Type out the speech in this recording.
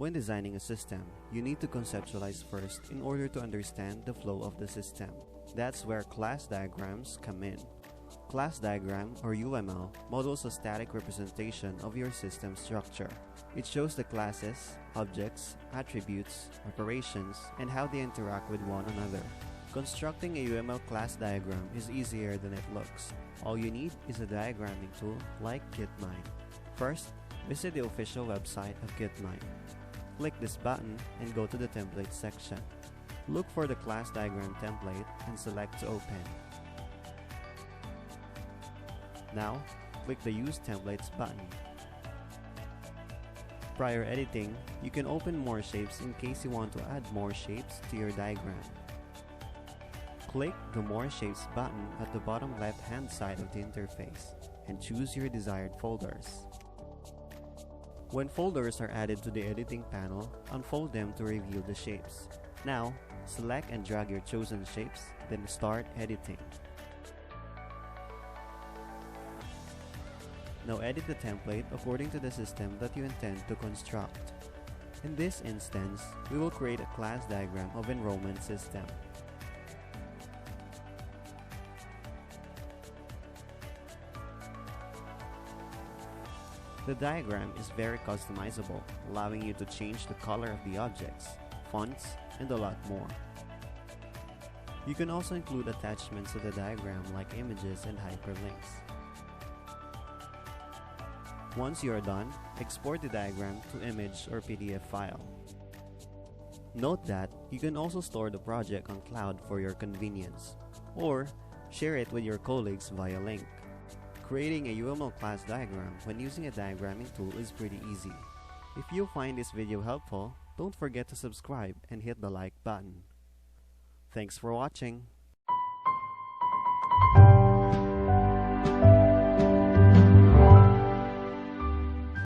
When designing a system, you need to conceptualize first in order to understand the flow of the system. That's where class diagrams come in. Class diagram, or UML, models a static representation of your system structure. It shows the classes, objects, attributes, operations, and how they interact with one another. Constructing a UML class diagram is easier than it looks. All you need is a diagramming tool like Gitmine. First, visit the official website of Gitmine. Click this button and go to the Templates section. Look for the class diagram template and select to open. Now, click the Use Templates button. Prior editing, you can open more shapes in case you want to add more shapes to your diagram. Click the More Shapes button at the bottom left-hand side of the interface and choose your desired folders. When folders are added to the editing panel, unfold them to reveal the shapes. Now, select and drag your chosen shapes, then start editing. Now edit the template according to the system that you intend to construct. In this instance, we will create a class diagram of enrollment system. The diagram is very customizable, allowing you to change the color of the objects, fonts, and a lot more. You can also include attachments to the diagram like images and hyperlinks. Once you are done, export the diagram to image or PDF file. Note that you can also store the project on cloud for your convenience, or share it with your colleagues via link. Creating a UML class diagram when using a diagramming tool is pretty easy. If you find this video helpful, don't forget to subscribe and hit the like button. Thanks for watching.